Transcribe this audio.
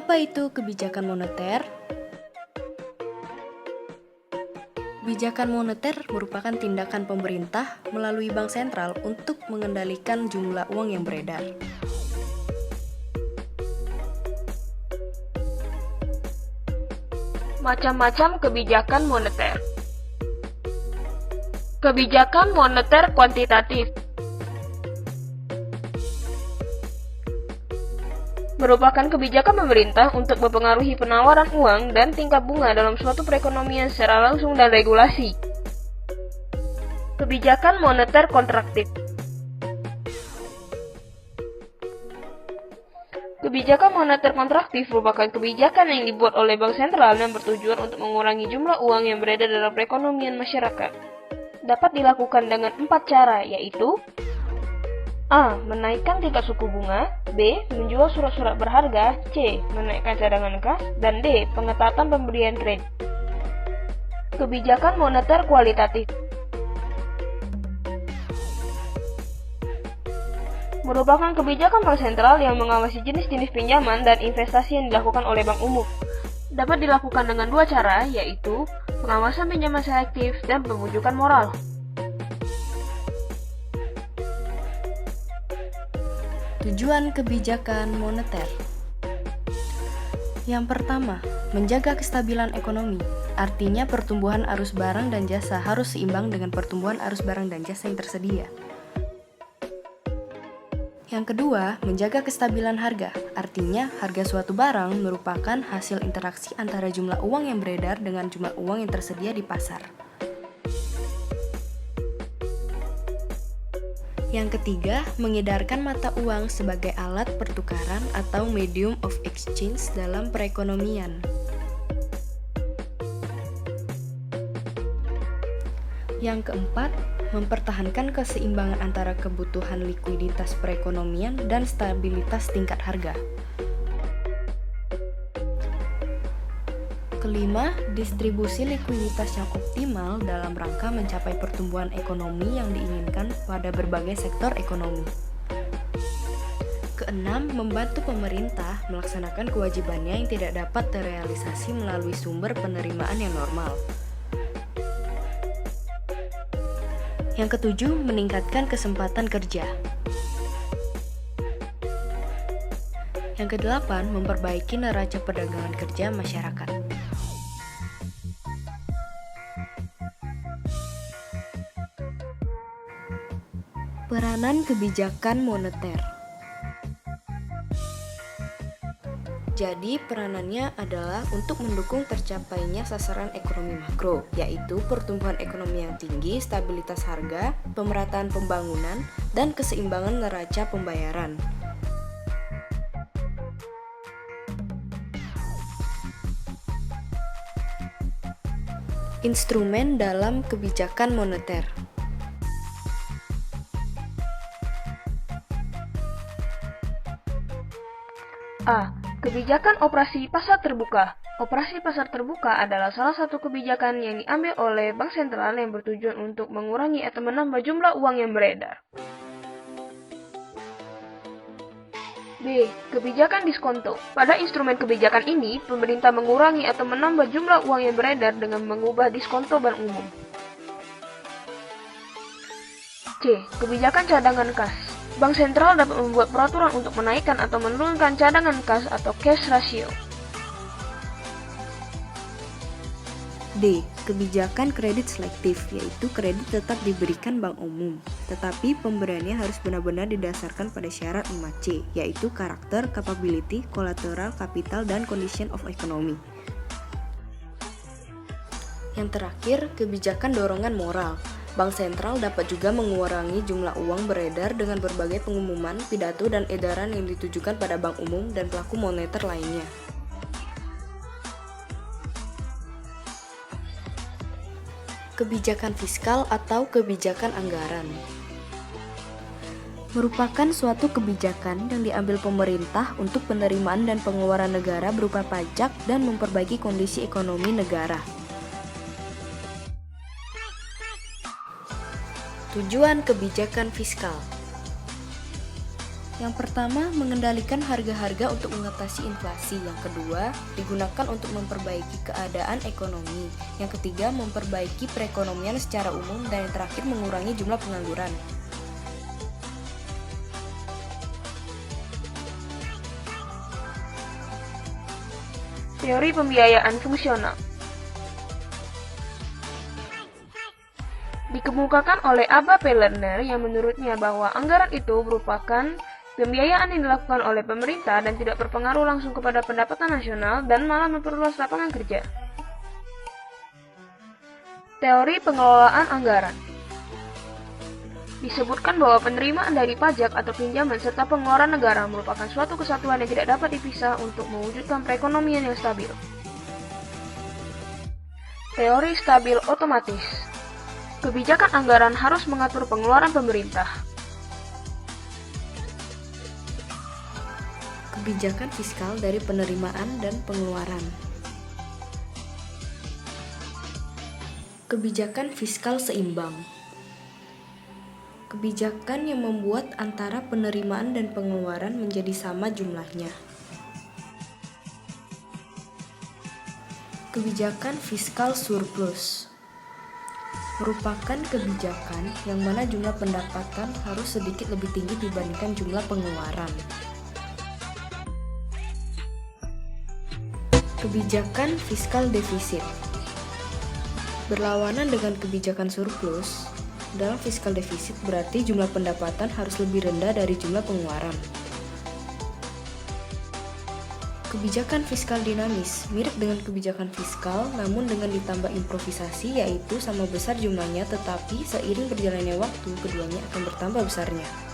Apa itu kebijakan moneter? Kebijakan moneter merupakan tindakan pemerintah melalui bank sentral untuk mengendalikan jumlah uang yang beredar. Macam-macam kebijakan moneter. Kebijakan moneter kuantitatif merupakan kebijakan pemerintah untuk mempengaruhi penawaran uang dan tingkat bunga dalam suatu perekonomian secara langsung dan regulasi. Kebijakan moneter kontraktif. Kebijakan moneter kontraktif merupakan kebijakan yang dibuat oleh bank sentral dan bertujuan untuk mengurangi jumlah uang yang beredar dalam perekonomian masyarakat. Dapat dilakukan dengan 4 cara, yaitu A. Menaikkan tingkat suku bunga. B. Menjual surat-surat berharga. C. Menaikkan cadangan kas. Dan D. Pengetatan pemberian kredit. Kebijakan moneter kualitatif merupakan kebijakan bank sentral yang mengawasi jenis-jenis pinjaman dan investasi yang dilakukan oleh bank umum. Dapat dilakukan dengan 2 cara, yaitu pengawasan pinjaman selektif dan pembujukan moral. Tujuan kebijakan moneter. Yang pertama, menjaga kestabilan ekonomi. Artinya pertumbuhan arus barang dan jasa harus seimbang dengan pertumbuhan arus barang dan jasa yang tersedia. Yang kedua, menjaga kestabilan harga. Artinya, harga suatu barang merupakan hasil interaksi antara jumlah uang yang beredar dengan jumlah uang yang tersedia di pasar. Yang ketiga, mengedarkan mata uang sebagai alat pertukaran atau medium of exchange dalam perekonomian. Yang keempat, mempertahankan keseimbangan antara kebutuhan likuiditas perekonomian dan stabilitas tingkat harga. Kelima, distribusi likuiditas yang optimal dalam rangka mencapai pertumbuhan ekonomi yang diinginkan pada berbagai sektor ekonomi. Keenam, membantu pemerintah melaksanakan kewajibannya yang tidak dapat terrealisasi melalui sumber penerimaan yang normal. Yang ketujuh, meningkatkan kesempatan kerja. Yang kedelapan, memperbaiki neraca perdagangan kerja masyarakat. Peranan kebijakan moneter. Jadi, peranannya adalah untuk mendukung tercapainya sasaran ekonomi makro, yaitu pertumbuhan ekonomi yang tinggi, stabilitas harga, pemerataan pembangunan, dan keseimbangan neraca pembayaran. Instrumen dalam kebijakan moneter. A. Kebijakan operasi pasar terbuka. Operasi pasar terbuka adalah salah satu kebijakan yang diambil oleh bank sentral yang bertujuan untuk mengurangi atau menambah jumlah uang yang beredar. B. Kebijakan diskonto. Pada instrumen kebijakan ini, pemerintah mengurangi atau menambah jumlah uang yang beredar dengan mengubah diskonto bank umum. C. Kebijakan cadangan kas. Bank sentral dapat membuat peraturan untuk menaikkan atau menurunkan cadangan kas atau cash ratio. D. Kebijakan kredit selektif, yaitu kredit tetap diberikan bank umum, tetapi pemberiannya harus benar-benar didasarkan pada syarat 5C, yaitu karakter, capability, collateral, capital, dan condition of economy. Yang terakhir, kebijakan dorongan moral. Bank sentral dapat juga mengurangi jumlah uang beredar dengan berbagai pengumuman, pidato, dan edaran yang ditujukan pada bank umum dan pelaku moneter lainnya. Kebijakan fiskal atau kebijakan anggaran merupakan suatu kebijakan yang diambil pemerintah untuk penerimaan dan pengeluaran negara berupa pajak dan memperbaiki kondisi ekonomi negara. Tujuan kebijakan fiskal. Yang pertama, mengendalikan harga-harga untuk mengatasi inflasi. Yang kedua, digunakan untuk memperbaiki keadaan ekonomi. Yang ketiga, memperbaiki perekonomian secara umum. Dan yang terakhir, mengurangi jumlah pengangguran. Teori pembiayaan fungsional dikemukakan oleh Aba Pelerner yang menurutnya bahwa anggaran itu merupakan pembiayaan yang dilakukan oleh pemerintah dan tidak berpengaruh langsung kepada pendapatan nasional dan malah memperluas lapangan kerja. Teori pengelolaan anggaran disebutkan bahwa penerimaan dari pajak atau pinjaman serta pengeluaran negara merupakan suatu kesatuan yang tidak dapat dipisah untuk mewujudkan perekonomian yang stabil. Teori stabil otomatis kebijakan anggaran harus mengatur pengeluaran pemerintah. Kebijakan fiskal dari penerimaan dan pengeluaran. Kebijakan fiskal seimbang. Kebijakan yang membuat antara penerimaan dan pengeluaran menjadi sama jumlahnya. Kebijakan fiskal surplus merupakan kebijakan yang mana jumlah pendapatan harus sedikit lebih tinggi dibandingkan jumlah pengeluaran. Kebijakan fiskal defisit berlawanan dengan kebijakan surplus. Dalam fiskal defisit berarti jumlah pendapatan harus lebih rendah dari jumlah pengeluaran. Kebijakan fiskal dinamis mirip dengan kebijakan fiskal namun dengan ditambah improvisasi, yaitu sama besar jumlahnya tetapi seiring berjalannya waktu keduanya akan bertambah besarnya.